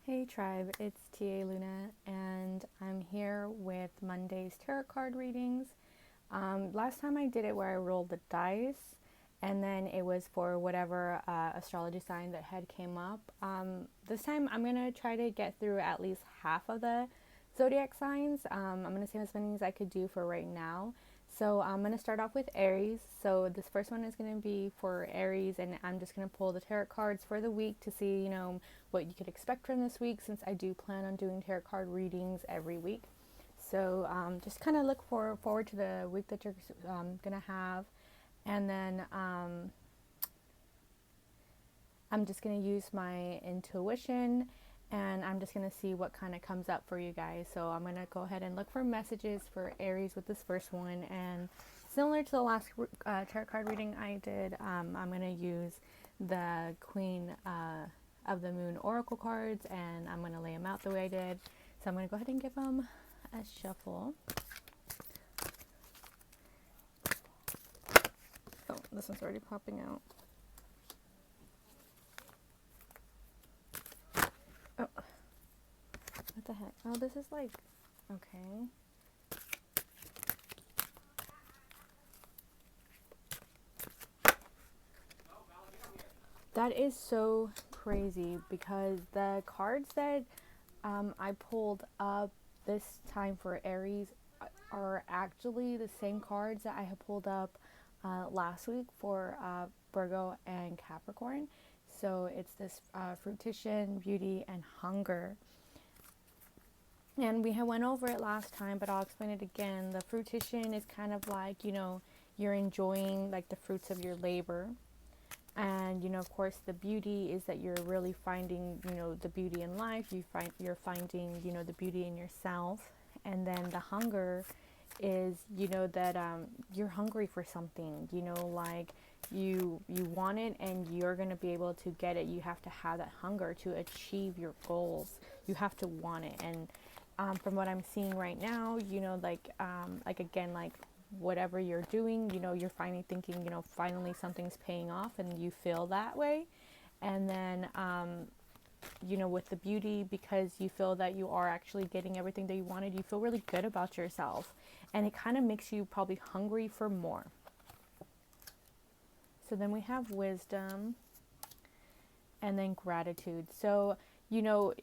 Hey tribe, it's TA Luna, and I'm here with Monday's tarot card readings. Last time I did it where I rolled the dice, and then it was for whatever astrology sign that had came up. This time I'm gonna try to get through at least half of the zodiac signs. I'm gonna see as many as I could do for right now. So I'm going to start off with Aries. So this first one is going to be for Aries, and I'm just going to pull the tarot cards for the week to see, what you could expect from this week, since I do plan on doing tarot card readings every week. So just kind of look forward to the week that you're going to have. And then I'm just going to use my intuition, and I'm just going to see what kind of comes up for you guys. So I'm going to go ahead and look for messages for Aries with this first one. And similar to the last tarot card reading I did, I'm going to use the Queen of the Moon Oracle cards, and I'm going to lay them out the way I did. So I'm going to go ahead and give them a shuffle. Oh, this one's already popping out. Oh, what the heck? Oh, this is like, okay. That is so crazy, because the cards that I pulled up this time for Aries are actually the same cards that I had pulled up last week for Virgo and Capricorn. So it's this fruition, beauty, and hunger. And we had went over it last time, but I'll explain it again. The fruition is kind of like, you're enjoying like the fruits of your labor. And of course, the beauty is that you're really finding the beauty in life. You're finding the beauty in yourself. And then the hunger is that you're hungry for something, like you want it, and you're going to be able to get it. You have to have that hunger to achieve your goals. You have to want it. And from what I'm seeing right now, like again, like whatever you're doing, you're finally thinking, finally something's paying off, and you feel that way. And then, with the beauty, because you feel that you are actually getting everything that you wanted, you feel really good about yourself. And it kind of makes you probably hungry for more. So then we have wisdom, and then gratitude. So,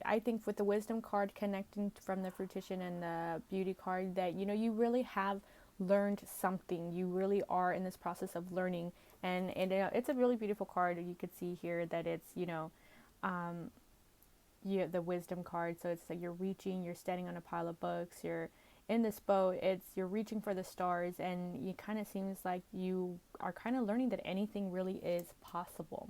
I think with the wisdom card connecting from the fruition and the beauty card, that, you really have learned something. You really are in this process of learning. And it's a really beautiful card. You could see here that it's, the wisdom card. So it's like you're reaching, you're standing on a pile of books, you're in this boat, you're reaching for the stars, and it kind of seems like you are kind of learning that anything really is possible.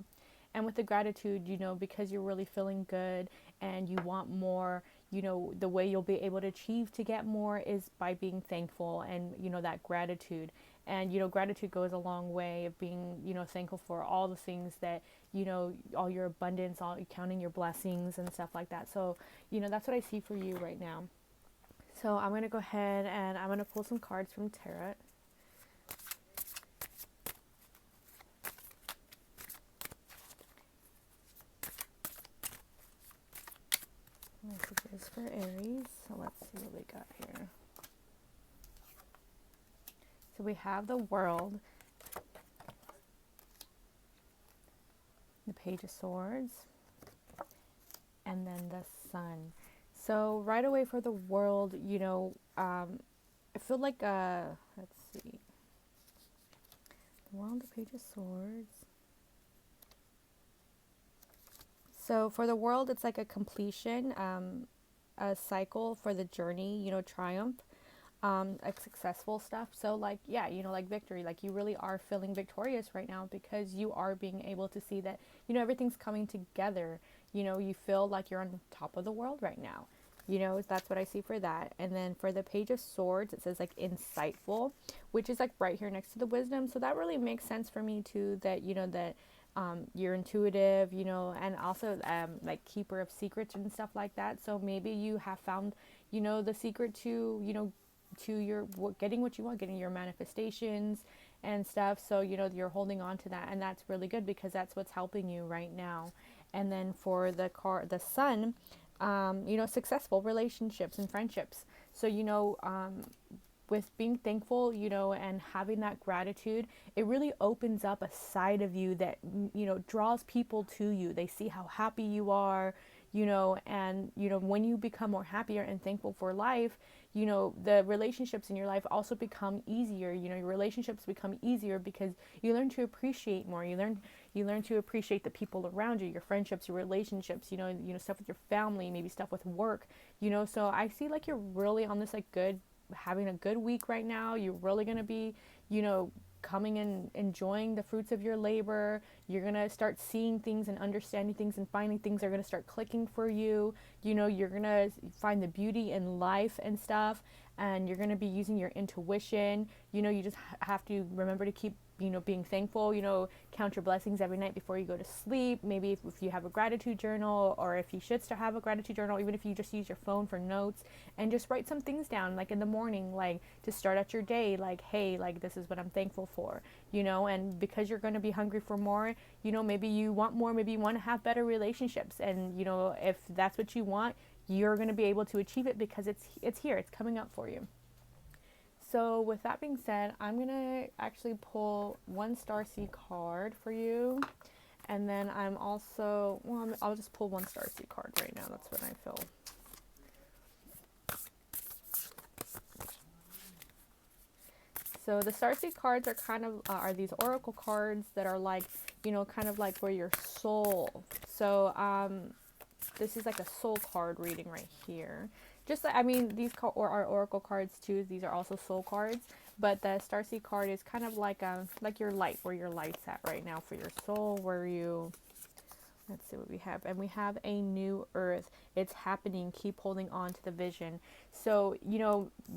And with the gratitude, because you're really feeling good and you want more, the way you'll be able to achieve to get more is by being thankful, and, that gratitude. And, gratitude goes a long way of being, thankful for all the things that, all your abundance, all counting your blessings and stuff like that. So, that's what I see for you right now. So I'm going to go ahead and I'm going to pull some cards from Tarot. Messages for Aries. So let's see what we got here. So we have the World, the Page of Swords, and then the Sun. So right away for the World, I feel like, let's see, the World, the Page of Swords. So for the World, it's like a completion, a cycle for the journey, triumph, like successful stuff. So like, yeah, like victory, like you really are feeling victorious right now, because you are being able to see that, everything's coming together. You feel like you're on top of the world right now. That's what I see for that. And then for the Page of Swords, it says like insightful, which is like right here next to the wisdom. So that really makes sense for me too, that, that you're intuitive, and also like keeper of secrets and stuff like that. So maybe you have found, the secret to, to your getting what you want, getting your manifestations and stuff. So, you're holding on to that, and that's really good, because that's what's helping you right now. And then for the Sun, successful relationships and friendships. So, with being thankful, and having that gratitude, it really opens up a side of you that, draws people to you. They see how happy you are, and, when you become more happier and thankful for life, the relationships in your life also become easier. Your relationships become easier because you learn to appreciate more. You learn to appreciate the people around you, your friendships, your relationships, stuff with your family, maybe stuff with work, so I see like you're really on this like good, having a good week right now. You're really going to be, you know, coming and enjoying the fruits of your labor. You're going to start seeing things and understanding things and finding things that are going to start clicking for you. You're going to find the beauty in life and stuff, and you're going to be using your intuition. You just have to remember to keep, being thankful, count your blessings every night before you go to sleep. Maybe if you have a gratitude journal, or if you should still have a gratitude journal, even if you just use your phone for notes, and just write some things down, like in the morning, like to start out your day, like, hey, like this is what I'm thankful for, and because you're going to be hungry for more, maybe you want more, maybe you want to have better relationships, and if that's what you want, you're going to be able to achieve it because it's here, it's coming up for you. So with that being said, I'm going to actually pull one Starseed card for you. And then I'm also, I'll just pull one Starseed card right now. That's what I feel. So the Starseed cards are kind of, are these oracle cards that are like, kind of like for your soul. So this is like a soul card reading right here. Just like, I mean, these are oracle cards too. These are also soul cards, but the Starseed card is kind of like your light, where your light's at right now for your soul, where you. Let's see what we have. And we have a new earth. It's happening. Keep holding on to the vision. So,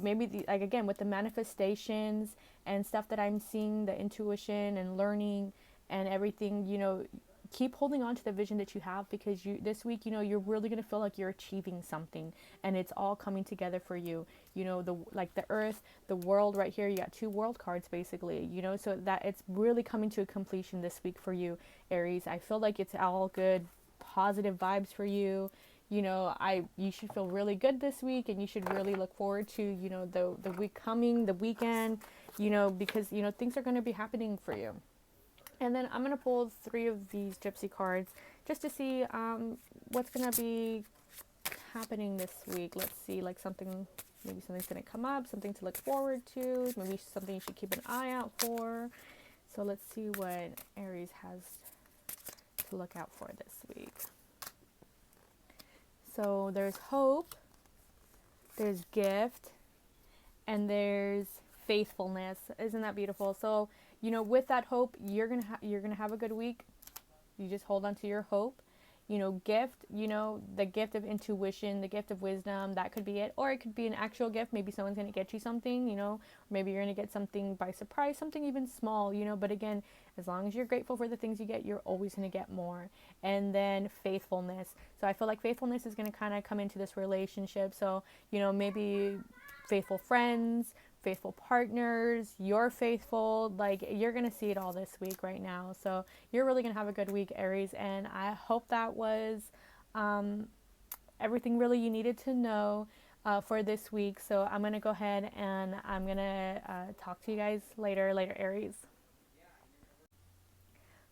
maybe like again with the manifestations and stuff that I'm seeing, the intuition and learning and everything, keep holding on to the vision that you have, because this week, you're really going to feel like you're achieving something, and it's all coming together for you. The earth, the world right here, you got two world cards basically, so that it's really coming to a completion this week for you, Aries. I feel like it's all good, positive vibes for you. You should feel really good this week, and you should really look forward to, the week coming, the weekend, because, things are going to be happening for you. And then I'm going to pull 3 of these gypsy cards just to see what's going to be happening this week. Let's see, like maybe something's going to come up, something to look forward to, maybe something you should keep an eye out for. So let's see what Aries has to look out for this week. So there's hope, there's gift, and there's faithfulness. Isn't that beautiful? So, with that hope, you're gonna have a good week. You just hold on to your hope. Gift, the gift of intuition, the gift of wisdom, that could be it. Or it could be an actual gift. Maybe someone's going to get you something, or maybe you're going to get something by surprise, something even small, but again, as long as you're grateful for the things you get, you're always going to get more. And then faithfulness. So I feel like faithfulness is going to kind of come into this relationship. So, maybe faithful friends, faithful partners, you're faithful, like you're gonna see it all this week right now. So you're really gonna have a good week, Aries, and I hope that was everything really you needed to know for this week. So I'm gonna go ahead and I'm gonna talk to you guys later, Aries.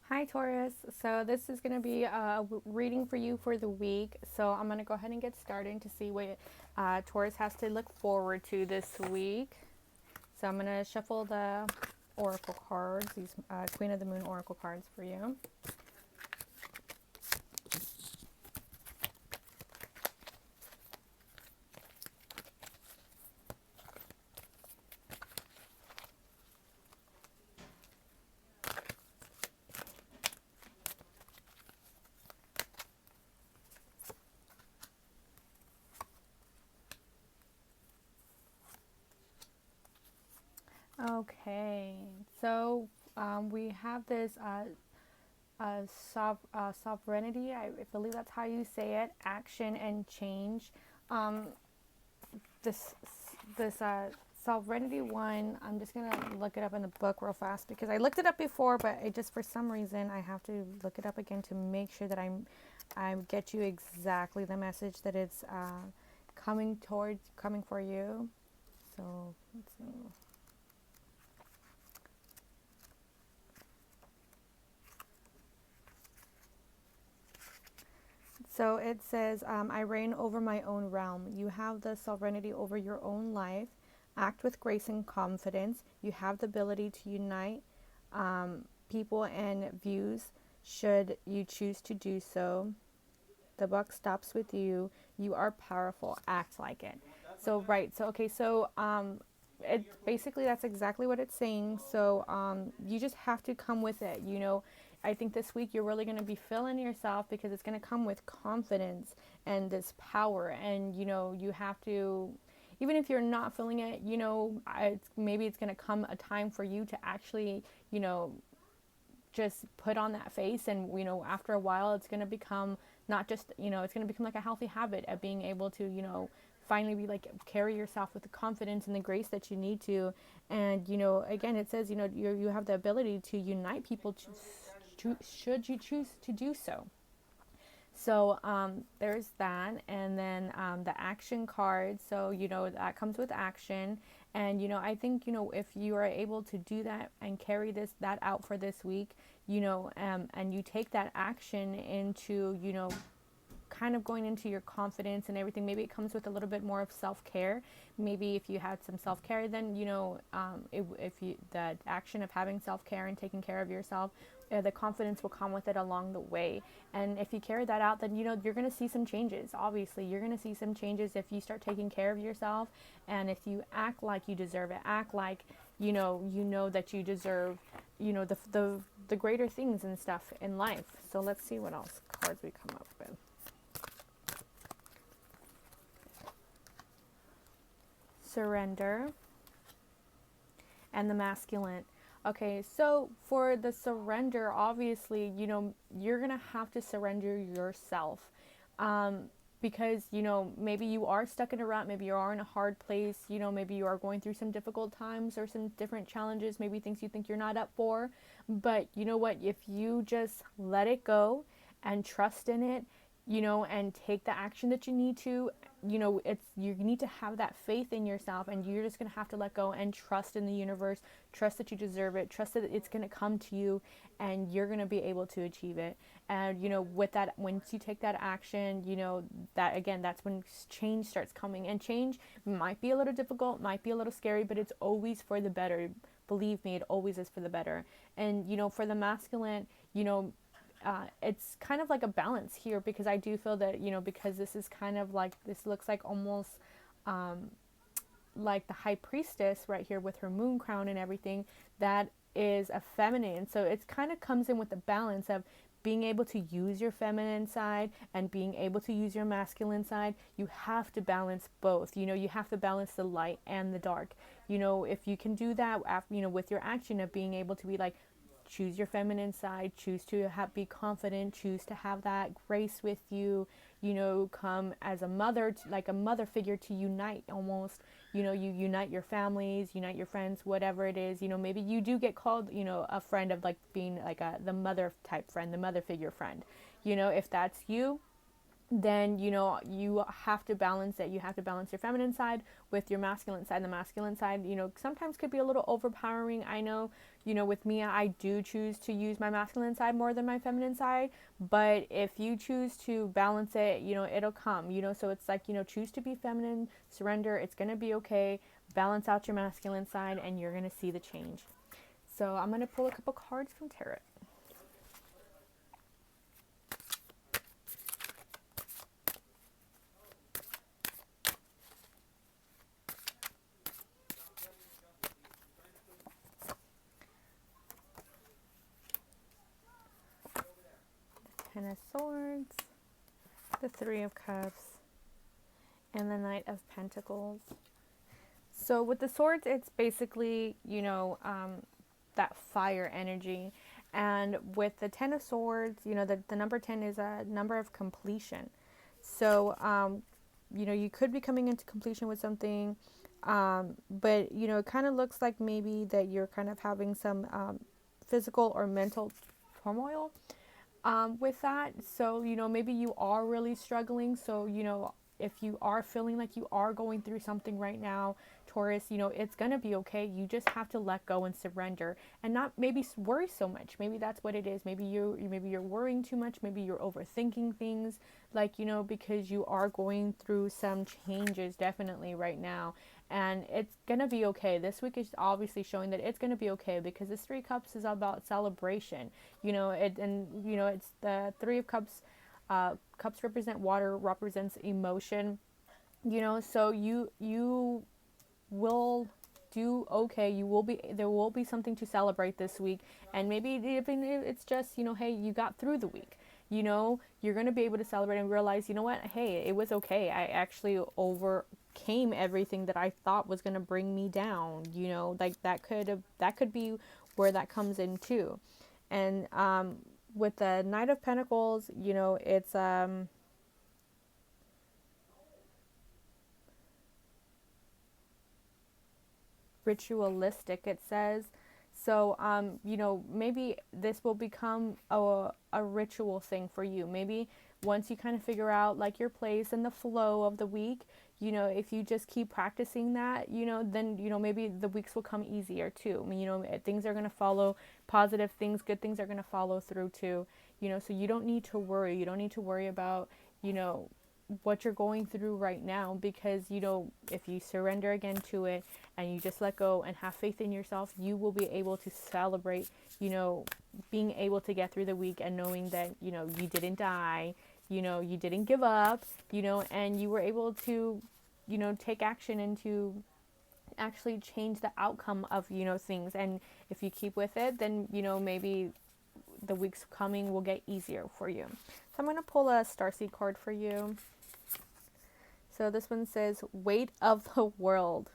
Hi Taurus, so this is going to be a reading for you for the week. So I'm going to go ahead and get started to see what Taurus has to look forward to this week. So I'm going to shuffle the oracle cards, these Queen of the Moon oracle cards for you. Okay, so we have this sovereignty, I believe that's how you say it, action and change. Um, this sovereignty one, I'm just gonna look it up in the book real fast because I looked it up before, but it just for some reason I have to look it up again to make sure that I'm I get you exactly the message that it's coming for you. So let's see. So it says, I reign over my own realm. You have the sovereignty over your own life. Act with grace and confidence. You have the ability to unite people and views should you choose to do so. The buck stops with you. You are powerful. Act like it. So right. So okay. So it basically that's exactly what it's saying. So you just have to come with it. You know, I think this week you're really going to be feeling yourself because it's going to come with confidence and this power. And you know, you have to. Even if you're not feeling it, you know, maybe it's going to come a time for you to actually, you know, just put on that face, and you know, after a while it's going to become not just, you know, it's going to become like a healthy habit of being able to, you know, finally be like carry yourself with the confidence and the grace that you need to. And you know, again, it says, you know, you have the ability to unite people should you choose to do so. So there's that, and then the action card. So you know that comes with action, and you know, I think, you know, if you are able to do that and carry that out for this week, you know, and you take that action into, you know, kind of going into your confidence and everything. Maybe it comes with a little bit more of self-care. Maybe if you had some self-care, then you know, if you the action of having self-care and taking care of yourself, the confidence will come with it along the way. And if you carry that out, then you know, you're going to see some changes. Obviously you're going to see some changes if you start taking care of yourself, and if you act like you deserve it, act like, you know that you deserve, you know, the greater things and stuff in life. So let's see what else cards we come up with. Surrender, and the masculine. Okay, so for the surrender, obviously, you know, you're gonna have to surrender yourself. Um, because, you know, maybe you are stuck in a rut, maybe you are in a hard place, you know, maybe you are going through some difficult times or some different challenges, maybe things you think you're not up for. But you know what? If you just let it go and trust in it, you know, and take the action that you need to, you know, it's, you need to have that faith in yourself, and you're just going to have to let go and trust in the universe, trust that you deserve it, trust that it's going to come to you, and you're going to be able to achieve it. And you know, with that, once you take that action, you know, that again, that's when change starts coming. And change might be a little difficult, might be a little scary, but it's always for the better. Believe me, it always is for the better. And you know, for the masculine, you know, it's kind of like a balance here, because I do feel that, you know, because this is kind of like, this looks like almost like the high priestess right here with her moon crown and everything, that is a feminine. So it kind of comes in with the balance of being able to use your feminine side and being able to use your masculine side. You have to balance both. You know, you have to balance the light and the dark. You know, if you can do that after, you know, with your action of being able to be like, choose your feminine side, choose to be confident, choose to have that grace with you, you know, come as a mother, like a mother figure, to unite almost, you know, you unite your families, unite your friends, whatever it is. You know, maybe you do get called, you know, a friend of like being like the mother type friend, the mother figure friend. You know, if that's you, then you know, you have to balance it. You have to balance your feminine side with your masculine side. The masculine side, you know, sometimes could be a little overpowering. I know, you know, with me, I do choose to use my masculine side more than my feminine side. But if you choose to balance it, you know, it'll come, you know. So it's like, you know, choose to be feminine, surrender, it's going to be okay. Balance out your masculine side, and you're going to see the change. So I'm going to pull a couple cards from tarot. Ten of Swords, the Three of Cups, and the Knight of Pentacles. So with the swords, it's basically, you know, that fire energy. And with the Ten of Swords, you know, the number 10 is a number of completion. So, you know, you could be coming into completion with something, but, you know, it kind of looks like maybe that you're kind of having some physical or mental turmoil. with that. So, maybe you are really struggling. So, if you are feeling like you are going through something right now, Taurus, it's going to be okay. You just have to let go and surrender and not maybe worry so much. Maybe that's what it is. Maybe you're worrying too much. Maybe you're overthinking things, like, because you are going through some changes definitely right now. And it's gonna be okay. This week is obviously showing that it's gonna be okay, because this Three Cups is about celebration. It's the Three of Cups. Cups represent water, represents emotion. So you will do okay. There will be something to celebrate this week. And maybe even if it's just, hey, you got through the week. You're going to be able to celebrate and realize, you know what, hey, it was okay. I actually overcame everything that I thought was going to bring me down. Like that could be where that comes in too. And with the Knight of Pentacles, it's ritualistic, it says. So, maybe this will become a ritual thing for you. Maybe once you kind of figure out like your place and the flow of the week, if you just keep practicing that, then, maybe the weeks will come easier too. I mean, things are going to follow, positive things, good things are going to follow through too. So you don't need to worry. You don't need to worry about, you know, what you're going through right now, because if you surrender again to it and you just let go and have faith in yourself, you will be able to celebrate, being able to get through the week and knowing that, you didn't die, you didn't give up, and you were able to, take action and to actually change the outcome of, things. And if you keep with it, then, maybe the weeks coming will get easier for you. So I'm going to pull a starseed card for you. So this one says, weight of the world,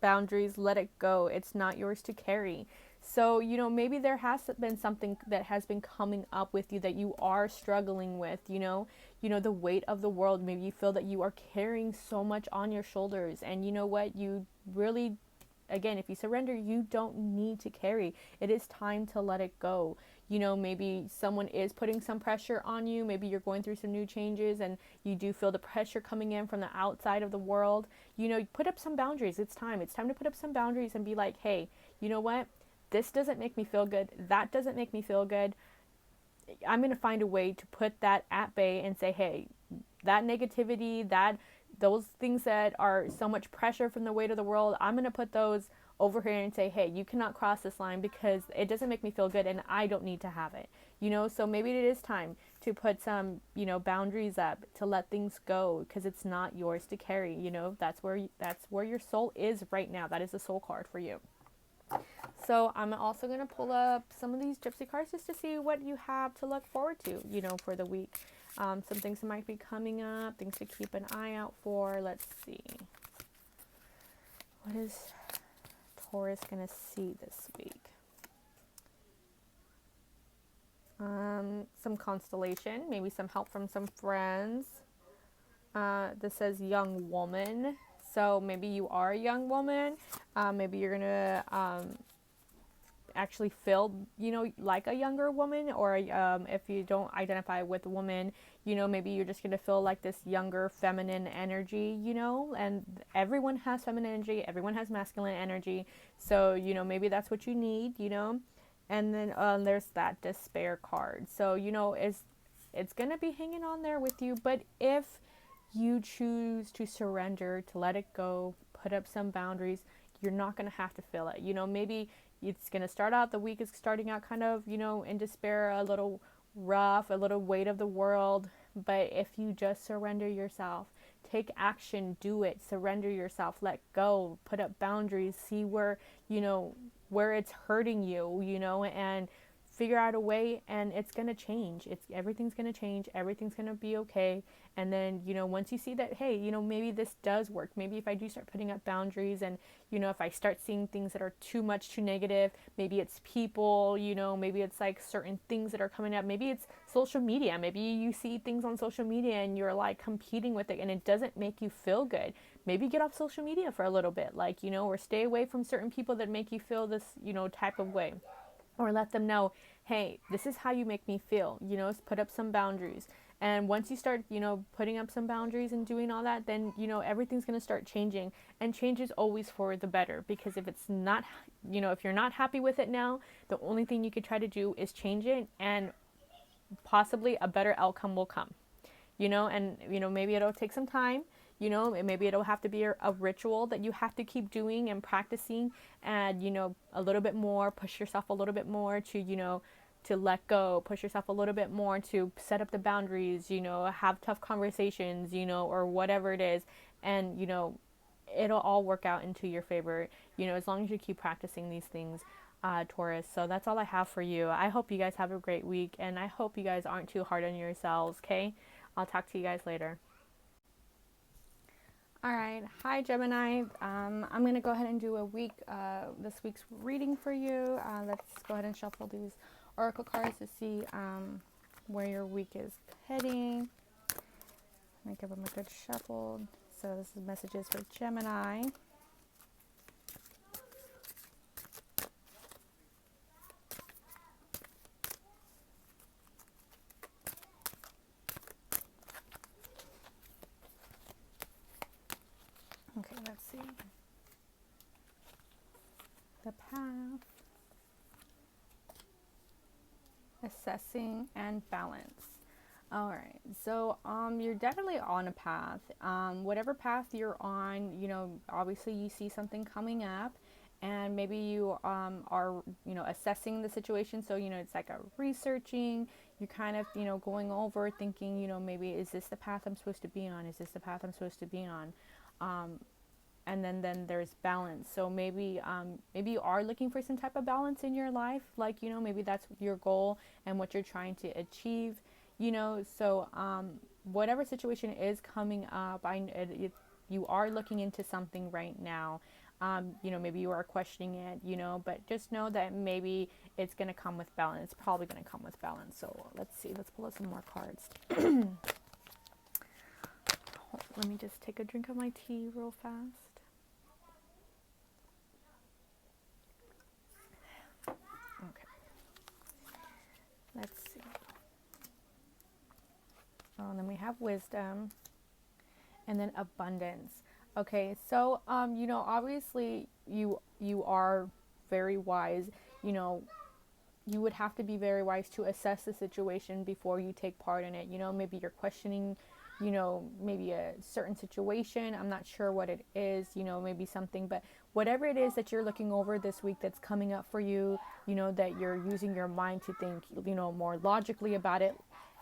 boundaries, let it go. It's not yours to carry. So, maybe there has been something that has been coming up with you that you are struggling with, the weight of the world. Maybe you feel that you are carrying so much on your shoulders, and you know what, you really, again, if you surrender, you don't need to carry. It is time to let it go. Maybe someone is putting some pressure on you. Maybe you're going through some new changes and you do feel the pressure coming in from the outside of the world. Put up some boundaries. It's time. It's time to put up some boundaries and be like, hey, you know what? This doesn't make me feel good. That doesn't make me feel good. I'm going to find a way to put that at bay and say, hey, that negativity, those things that are so much pressure from the weight of the world, I'm going to put those over here and say, hey, you cannot cross this line because it doesn't make me feel good and I don't need to have it. So maybe it is time to put some, boundaries up, to let things go, because it's not yours to carry. That's where your soul is right now. That is the soul card for you. So I'm also going to pull up some of these gypsy cards just to see what you have to look forward to, for the week. Some things that might be coming up, things to keep an eye out for. Let's see. What is Taurus going to see this week? Some constellation, maybe some help from some friends. This says young woman. So maybe you are a young woman. Maybe you're going to actually feel, like a younger woman, or if you don't identify with a woman, maybe you're just going to feel like this younger feminine energy, and everyone has feminine energy, everyone has masculine energy. So, maybe that's what you need, and then there's that despair card. So, it's going to be hanging on there with you, but if you choose to surrender, to let it go, put up some boundaries, you're not going to have to feel it. Maybe it's going to start out, the week is starting out kind of, in despair, a little rough, a little weight of the world. But if you just surrender yourself, take action, do it, surrender yourself, let go, put up boundaries, see where, where it's hurting you, and figure out a way, and it's going to change. Everything's going to change. Everything's going to be okay. And then, once you see that, hey, maybe this does work. Maybe if I do start putting up boundaries, and, if I start seeing things that are too much, too negative, maybe it's people, maybe it's like certain things that are coming up. Maybe it's social media. Maybe you see things on social media and you're like competing with it and it doesn't make you feel good. Maybe get off social media for a little bit, like, or stay away from certain people that make you feel this, type of way. Or let them know, hey, this is how you make me feel, you know, put up some boundaries. And once you start, you know, putting up some boundaries and doing all that, then, you know, everything's going to start changing. And change is always for the better, because if it's not, you know, if you're not happy with it now, the only thing you could try to do is change it, and possibly a better outcome will come, you know. And, you know, maybe it'll take some time, you know, maybe it'll have to be a ritual that you have to keep doing and practicing, and, you know, a little bit more, push yourself a little bit more to, you know, to let go, push yourself a little bit more to set up the boundaries, you know, have tough conversations, you know, or whatever it is. And, you know, it'll all work out into your favor, you know, as long as you keep practicing these things, Taurus. So that's all I have for you. I hope you guys have a great week, and I hope you guys aren't too hard on yourselves, okay? I'll talk to you guys later. All right. Hi, Gemini. I'm going to go ahead and do this week's reading for you. Let's go ahead and shuffle these oracle cards to see where your week is heading. I'm going to give them a good shuffle. So this is messages for Gemini. Okay, let's see. The path, assessing, and balance. All right, so you're definitely on a path. Whatever path you're on, you know, obviously you see something coming up, and maybe you are, you know, assessing the situation. So, you know, it's like a researching. You're kind of, you know, going over, thinking, you know, maybe is this the path I'm supposed to be on? Is this the path I'm supposed to be on? And then there's balance. So maybe you are looking for some type of balance in your life, like, you know, maybe that's your goal and what you're trying to achieve, you know. So whatever situation is coming up, you are looking into something right now. You know, maybe you are questioning it, you know, but just know that maybe it's going to come with balance. It's probably going to come with balance. So let's see, let's pull out some more cards. Let me just take a drink of my tea real fast. Okay. Let's see. Oh, and then we have wisdom, and then abundance. Okay, so you know, obviously you are very wise. You know, you would have to be very wise to assess the situation before you take part in it. You know, maybe you're questioning, you know, maybe a certain situation. I'm not sure what it is, you know, maybe something, but whatever it is that you're looking over this week that's coming up for you, you know, that you're using your mind to think, you know, more logically about it,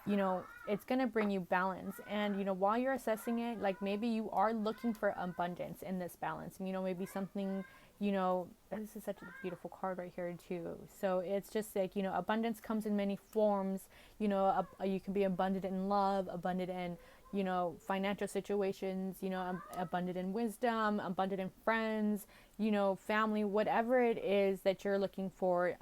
you know, it's going to bring you balance. And, you know, while you're assessing it, like maybe you are looking for abundance in this balance. You know, maybe something, you know, this is such a beautiful card right here too. So it's just like, you know, abundance comes in many forms. You know, you can be abundant in love, abundant in, you know, financial situations, you know, abundant in wisdom, abundant in friends, you know, family, whatever it is that you're looking for.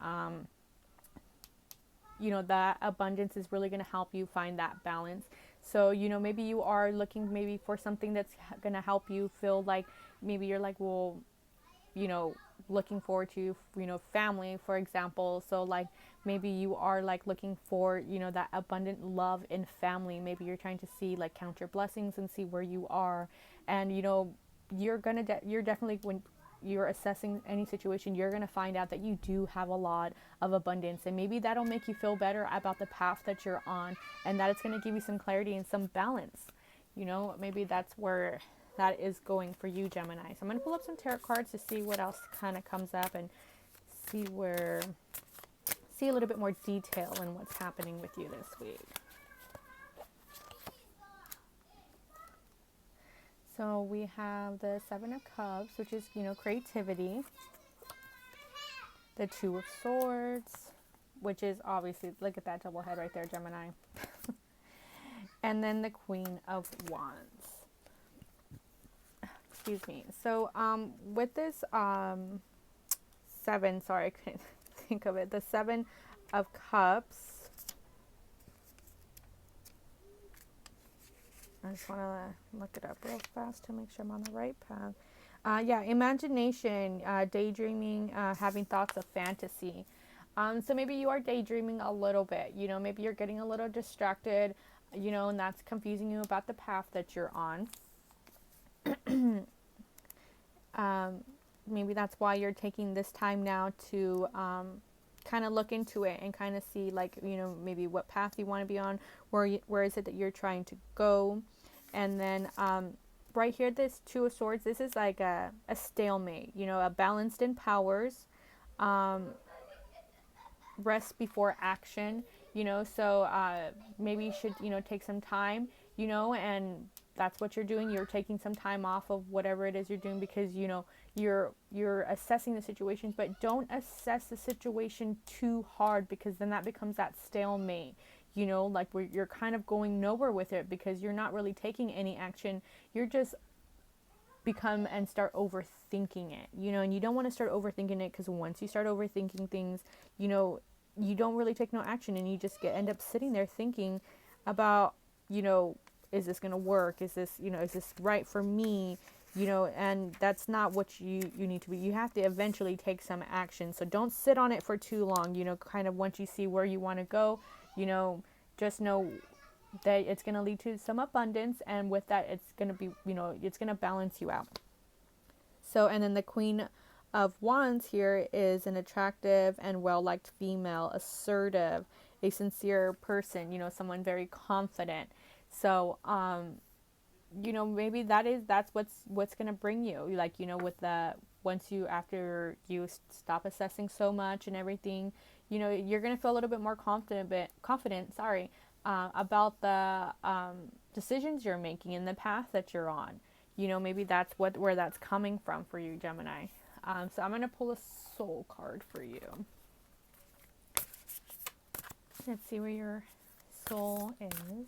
You know, that abundance is really going to help you find that balance. So, you know, maybe you are looking maybe for something that's going to help you feel like, maybe you're like, well, you know, looking forward to, you know, family, for example. So like maybe you are like looking for, you know, that abundant love in family. Maybe you're trying to see, like, count your blessings and see where you are. And, you know, you're definitely, when you're assessing any situation, you're going to find out that you do have a lot of abundance, and maybe that'll make you feel better about the path that you're on, and that it's going to give you some clarity and some balance. You know, maybe that's where that is going for you, Gemini. So I'm going to pull up some tarot cards to see what else kind of comes up, and see a little bit more detail in what's happening with you this week. So we have the Seven of Cups, which is, you know, creativity. The Two of Swords, which is obviously, look at that double head right there, Gemini. And then the Queen of Wands. Excuse me. So with this seven, sorry, I couldn't think of it. The Seven of Cups. I just want to look it up real fast to make sure I'm on the right path. Yeah, imagination, daydreaming, having thoughts of fantasy. So maybe you are daydreaming a little bit, maybe you're getting a little distracted, and that's confusing you about the path that you're on. um, Maybe that's why you're taking this time now to kind of look into it and kind of see, like, maybe what path you want to be on, where is it that you're trying to go. And then right here, this Two of Swords, this is like a stalemate, a balanced in powers, um, rest before action, so maybe you should, take some time, and that's what you're doing. You're taking some time off of whatever it is you're doing, because you're assessing the situations, but don't assess the situation too hard, because then that becomes that stalemate, like where you're kind of going nowhere with it, because you're not really taking any action. You're just become and start overthinking it, and you don't want to start overthinking it, because once you start overthinking things, you don't really take no action, and you just end up sitting there thinking about, is this going to work? Is this, is this right for me? And that's not what you need to be. You have to eventually take some action. So don't sit on it for too long, kind of once you see where you want to go, just know that it's going to lead to some abundance, and with that it's going to be, it's going to balance you out. So, and then the Queen of Wands here is an attractive and well-liked female, assertive, a sincere person, someone very confident. So maybe that's what's going to bring you, like, with the, once you, after you stop assessing so much and everything, you're going to feel a little bit more confident, sorry, about the decisions you're making and the path that you're on. Maybe that's where that's coming from for you, Gemini. So I'm going to pull a soul card for you. Let's see where your soul is.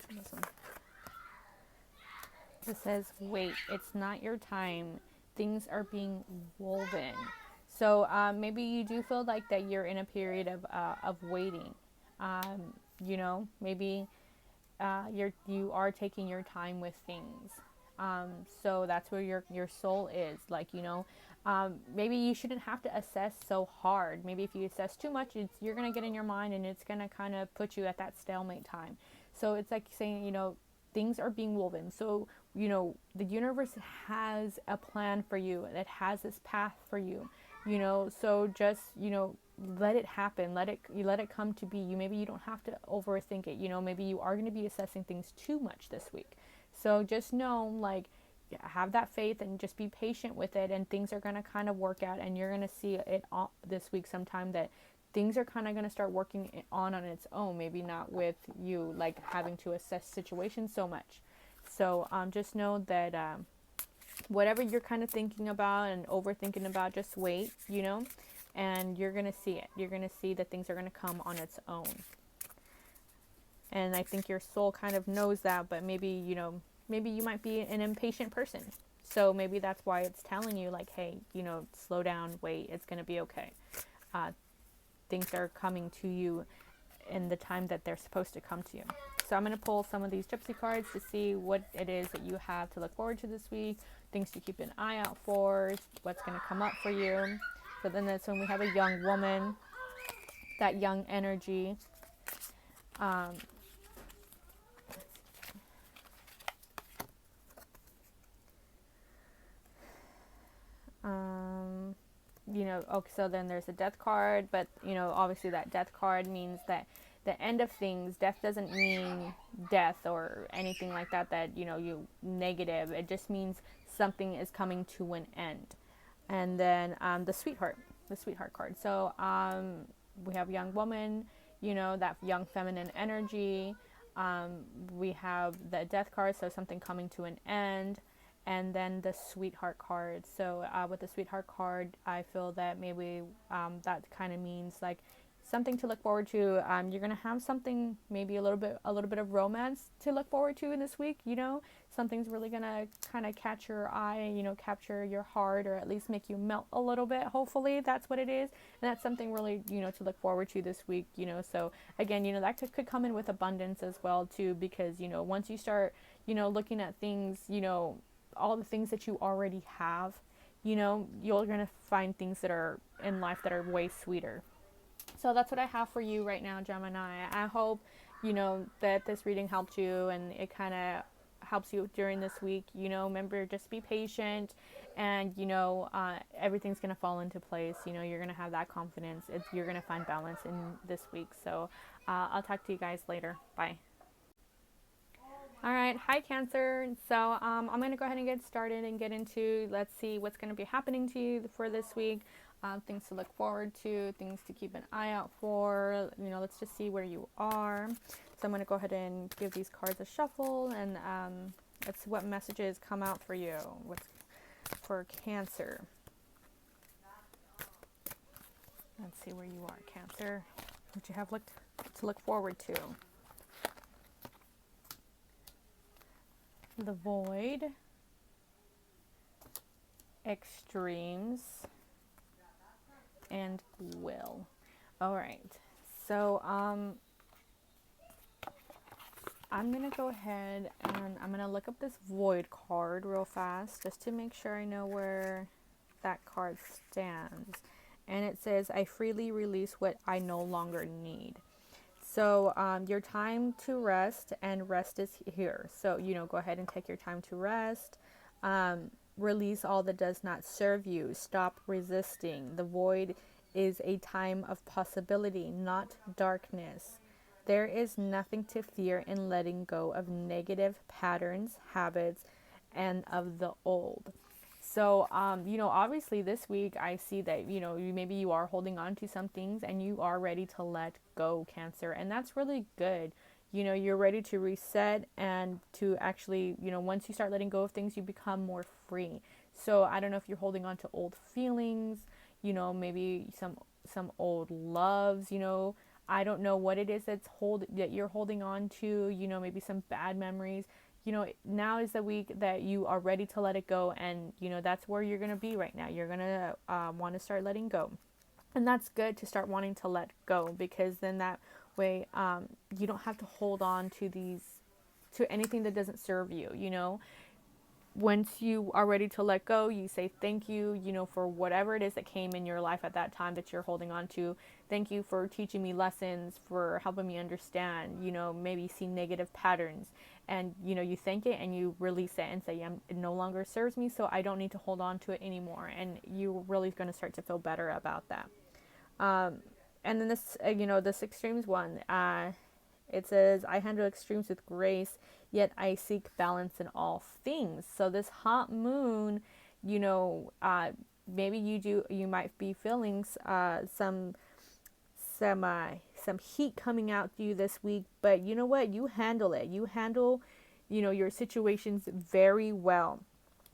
This one. It says, wait, it's not your time. Things are being woven. So maybe you do feel like that you're in a period of waiting. Maybe you are taking your time with things. So that's where your soul is. Like, maybe you shouldn't have to assess so hard. Maybe if you assess too much, you're going to get in your mind, and it's going to kind of put you at that stalemate time. So it's like saying, things are being woven. So, the universe has a plan for you. It has this path for you, so just, let it happen. Let it come to be. Maybe you don't have to overthink it. Maybe you are going to be assessing things too much this week. So just know, like, have that faith and just be patient with it, and things are going to kind of work out, and you're going to see it all this week sometime, that things are kind of going to start working on its own, maybe not with you like having to assess situations so much. So just know that whatever you're kind of thinking about and overthinking about, just wait, and you're going to see it. You're going to see that things are going to come on its own. And I think your soul kind of knows that, but maybe, maybe you might be an impatient person. So maybe that's why it's telling you, like, hey, slow down, wait, it's going to be okay. Things are coming to you in the time that they're supposed to come to you. So I'm going to pull some of these gypsy cards to see what it is that you have to look forward to this week, things to keep an eye out for, what's going to come up for you. So then that's when we have a young woman, that young energy. Okay, so then there's a death card, but, obviously that death card means that the end of things. Death doesn't mean death or anything like that, you negative. It just means something is coming to an end. And then the sweetheart card. So we have young woman, that young feminine energy. We have the death card, so something coming to an end. And then the sweetheart card. So with the sweetheart card, I feel that maybe that kind of means like something to look forward to. You're gonna have something, maybe a little bit of romance to look forward to in this week. You know, something's really gonna kind of catch your eye, you know, capture your heart, or at least make you melt a little bit. Hopefully, that's what it is, and that's something really, you know, to look forward to this week. You know, so again, you know, that could come in with abundance as well too, because you know, once you start, you know, looking at things, you know, all the things that you already have, you know, you're gonna find things that are in life that are way sweeter. So that's what I have for you right now, Gemini. I hope, you know, that this reading helped you and it kind of helps you during this week. You know, remember, just be patient, and, you know, everything's going to fall into place. You know, you're going to have that confidence. You're going to find balance in this week. So I'll talk to you guys later. Bye. All right, hi Cancer. So I'm going to go ahead and get started and get into, let's see what's going to be happening to you for this week. Things to look forward to, things to keep an eye out for. You know, let's just see where you are. So I'm going to go ahead and give these cards a shuffle, and let's see what messages come out for you. What's for Cancer? Let's see where you are, Cancer. What you have to look forward to. The Void, Extremes, and Will. All right. So I'm going to go ahead and I'm going to look up this Void card real fast just to make sure I know where that card stands. And it says, I freely release what I no longer need. So your time to rest, and rest is here. So, you know, go ahead and take your time to rest. Release all that does not serve you. Stop resisting. The void is a time of possibility, not darkness. There is nothing to fear in letting go of negative patterns, habits, and of the old. So, you know, obviously this week I see that, you know, maybe you are holding on to some things and you are ready to let go, Cancer. And that's really good. You know, you're ready to reset and to actually, you know, once you start letting go of things, you become more free. So I don't know if you're holding on to old feelings, you know, maybe some old loves, you know. I don't know what it is that you're holding on to, you know, maybe some bad memories. You know, now is the week that you are ready to let it go, and you know that's where you're going to be right now. You're going to want to start letting go, and that's good to start wanting to let go, because then that way you don't have to hold on to anything that doesn't serve you. You know, once you are ready to let go, you say thank you, you know, for whatever it is that came in your life at that time that you're holding on to. Thank you for teaching me lessons, for helping me understand, you know, maybe see negative patterns. And, you know, you thank it and you release it and say, it no longer serves me, so I don't need to hold on to it anymore. And you're really going to start to feel better about that. And then this, you know, this extremes one, it says, I handle extremes with grace, yet I seek balance in all things. So this hot moon, you know, maybe you might be feeling some heat coming out to you this week, but you know what? You handle it. You handle, you know, your situations very well,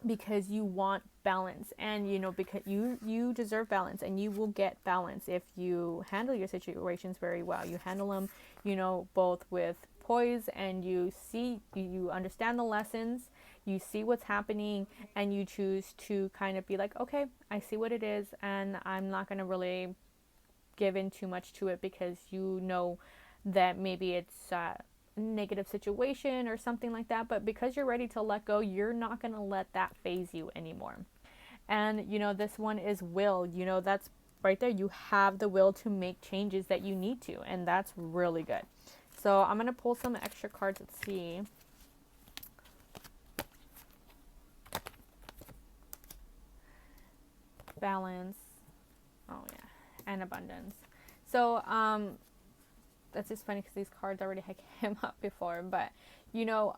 because you want balance, and you know, because you deserve balance, and you will get balance if you handle your situations very well. You handle them, you know, both with poise, and you understand the lessons, you see what's happening, and you choose to kind of be like, okay, I see what it is, and I'm not going to really give in too much to it, because you know that maybe it's negative situation or something like that, but because you're ready to let go, you're not going to let that phase you anymore. And you know, this one is will. You know, that's right there. You have the will to make changes that you need to, and that's really good. So I'm going to pull some extra cards. Let's see. Balance. Oh yeah. And abundance. So that's just funny because these cards already came up before, but you know,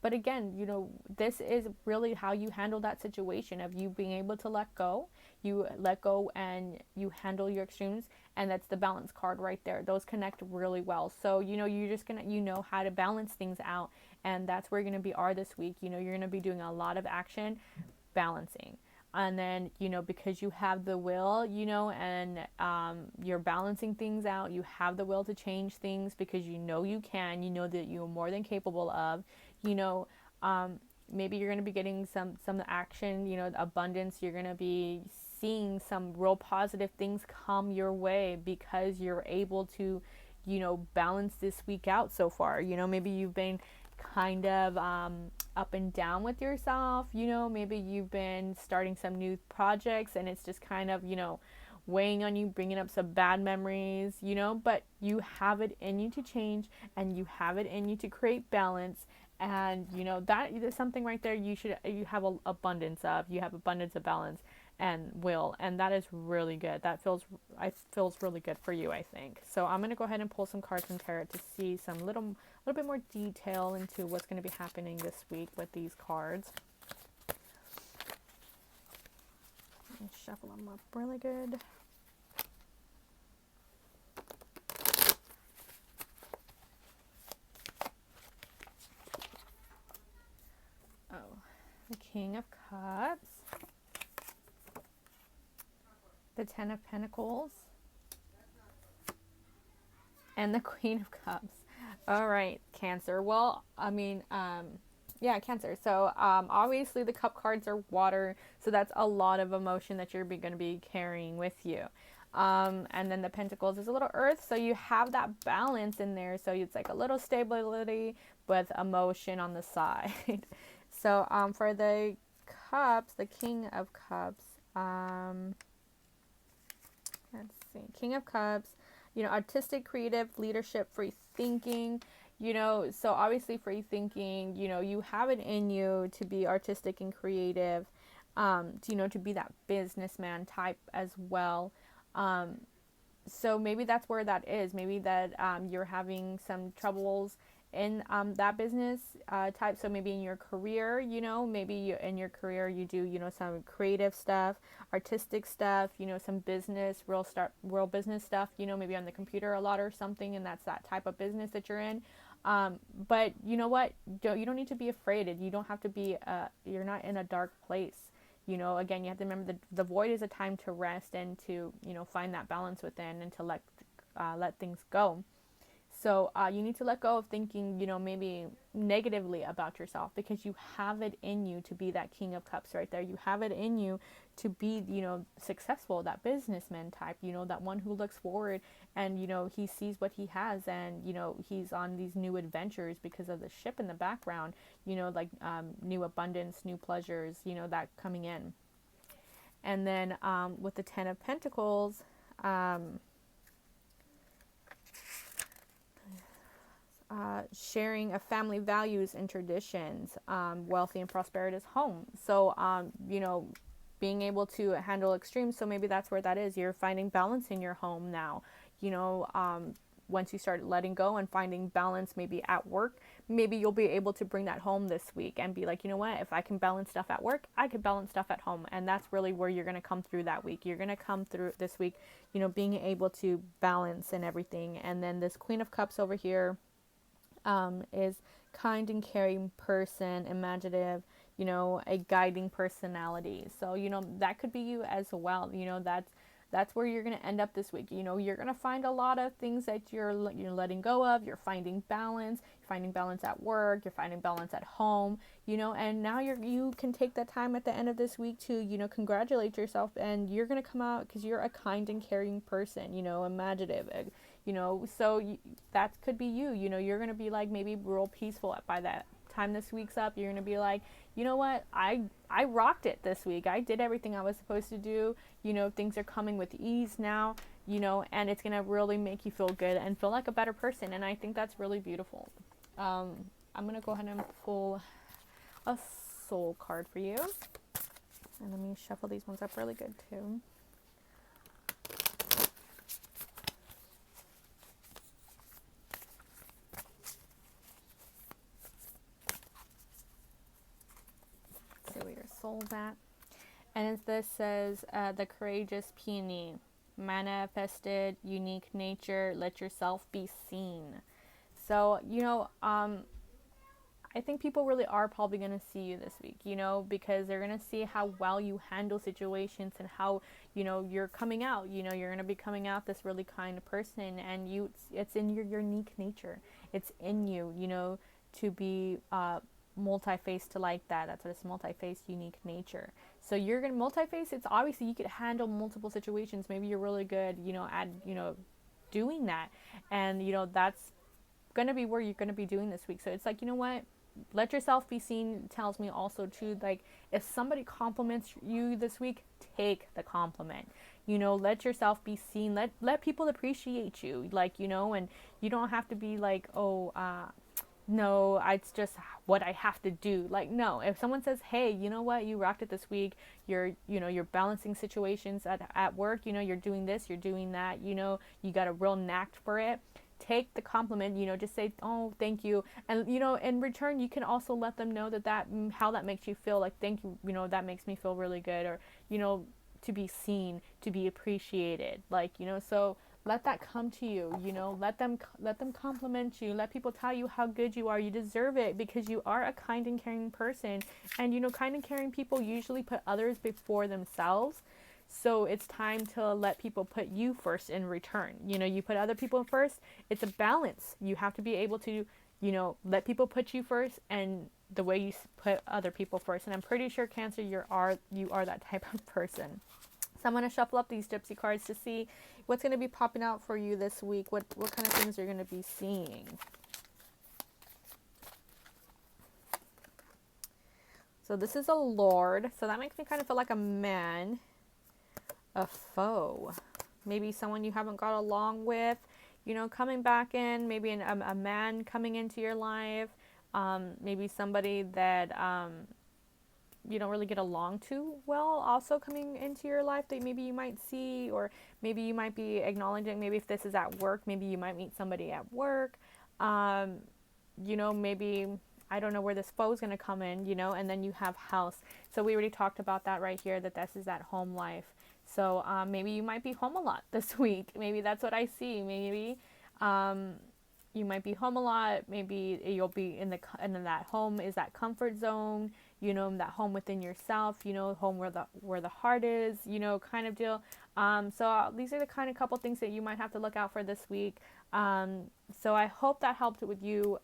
but again, you know, this is really how you handle that situation of you being able to let go. You let go and you handle your extremes, and that's the balance card right there. Those connect really well. So, you know, you're just gonna, you know how to balance things out, and that's where you're gonna be this week. You know, you're gonna be doing a lot of action balancing. And then, you know, because you have the will, you know, and you're balancing things out. You have the will to change things because you know you can. You know that you're more than capable of. You know, maybe you're going to be getting some action. You know, abundance. You're going to be seeing some real positive things come your way because you're able to, you know, balance this week out so far. You know, maybe you've been kind of up and down with yourself. You know, maybe you've been starting some new projects and it's just kind of, you know, weighing on you, bringing up some bad memories, you know, but you have it in you to change and you have it in you to create balance. And you know that is something right there you have abundance of. You have abundance of balance and will, and that is really good. That feels really good for you, I think. So I'm going to go ahead and pull some cards from tarot to see some little bit more detail into what's going to be happening this week with these cards. Let me shuffle them up really good. Oh, the King of Cups, the Ten of Pentacles, and the Queen of Cups. All right, Cancer. Well, I mean, yeah, Cancer. So obviously the cup cards are water, so that's a lot of emotion that you're going to be carrying with you. And then the Pentacles is a little earth, so you have that balance in there. So it's like a little stability with emotion on the side. So for the cups, the King of Cups, let's see, King of Cups, you know, artistic, creative, leadership, free thinking, you know, so obviously free thinking, you know, you have it in you to be artistic and creative, you know, to be that businessman type as well. So maybe that's where that is. Maybe that you're having some troubles in that business type. So maybe in your career, you know, maybe in your career you do, you know, some creative stuff, artistic stuff, you know, some business, real business stuff, you know, maybe on the computer a lot or something, and that's that type of business that you're in. But you know what? You don't need to be afraid. You don't have to be. You're not in a dark place. You know, again, you have to remember the void is a time to rest and to, you know, find that balance within and to let things go. So you need to let go of thinking, you know, maybe negatively about yourself, because you have it in you to be that King of Cups right there. You have it in you to be, you know, successful, that businessman type, you know, that one who looks forward and, you know, he sees what he has and, you know, he's on these new adventures because of the ship in the background, you know, like new abundance, new pleasures, you know, that coming in. And then with the Ten of Pentacles, sharing of family values and traditions, wealthy and prosperous home. So, you know, being able to handle extremes. So maybe that's where that is. You're finding balance in your home now. You know, once you start letting go and finding balance maybe at work, maybe you'll be able to bring that home this week and be like, you know what, if I can balance stuff at work, I could balance stuff at home. And that's really where you're going to come through that week. You're going to come through this week, you know, being able to balance and everything. And then this Queen of Cups over here, is kind and caring person, imaginative, you know, a guiding personality. So, you know, that could be you as well. You know, that's where you're going to end up this week. You know, you're going to find a lot of things that you're letting go of. You're finding balance. You're finding balance at work. You're finding balance at home. You know, and now you can take that time at the end of this week to, you know, congratulate yourself, and you're going to come out because you're a kind and caring person. You know, imaginative. You know, so that could be you. You know, you're going to be like maybe real peaceful by that time this week's up. You're going to be like, you know what, I rocked it this week. I did everything I was supposed to do. You know, things are coming with ease now, you know, and it's going to really make you feel good and feel like a better person. And I think that's really beautiful. I'm going to go ahead and pull a soul card for you. And let me shuffle these ones up really good too. Where your soul's at. And this says the courageous peony, manifested unique nature, let yourself be seen. So, you know, I I think people really are probably going to see you this week, you know, because they're going to see how well you handle situations and how, you know, you're coming out, you know, you're going to be coming out this really kind of person, and it's in your unique nature. It's in you, you know, to be multi-faced to like that. That's what it's, multi-faced, unique nature. So you're going to multi-face. It's obviously you could handle multiple situations. Maybe you're really good, you know, at, you know, doing that. And, you know, that's going to be where you're going to be doing this week. So it's like, you know what? Let yourself be seen tells me also too, like, if somebody compliments you this week, take the compliment. You know, let yourself be seen. Let people appreciate you. Like, you know, and you don't have to be like, oh, no, it's just what I have to do. Like, no, if someone says, hey, you know what, you rocked it this week, you know, you're balancing situations at work, you know, you're doing this, you're doing that, you know, you got a real knack for it, take the compliment, you know, just say, oh, thank you. And, you know, in return, you can also let them know that how that makes you feel. Like, thank you, you know, that makes me feel really good. Or, you know, to be seen, to be appreciated. Like, you know, so let that come to you, you know, let them compliment you, let people tell you how good you are. You deserve it, because you are a kind and caring person. And, you know, kind and caring people usually put others before themselves. So it's time to let people put you first in return. You know, you put other people first. It's a balance. You have to be able to, you know, let people put you first, and the way you put other people first. And I'm pretty sure, Cancer, you are that type of person. So I'm going to shuffle up these gypsy cards to see what's going to be popping out for you this week. What kind of things you're going to be seeing. So this is a Lord. So that makes me kind of feel like a man. A foe. Maybe someone you haven't got along with, you know, coming back in. Maybe a man coming into your life. Maybe somebody that you don't really get along too well also coming into your life that maybe you might see, or maybe you might be acknowledging. Maybe if this is at work, maybe you might meet somebody at work. You know, maybe, I don't know where this foe is going to come in, you know. And then you have house. So we already talked about that right here, that this is that home life. So maybe you might be home a lot this week. Maybe that's what I see. Maybe you might be home a lot. Maybe you'll be in that home is that comfort zone, you know, that home within yourself, you know, home where the heart is, you know, kind of deal. So these are the kind of couple things that you might have to look out for this week. So I hope that helped with you,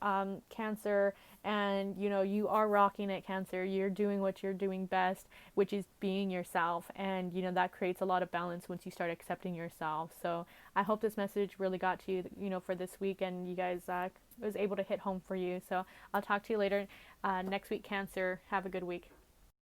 Cancer. And, you know, you are rocking it, Cancer. You're doing what you're doing best, which is being yourself. And, you know, that creates a lot of balance once you start accepting yourself. So I hope this message really got to you, you know, for this week, and you guys was able to hit home for you. So I'll talk to you later next week, Cancer. Have a good week.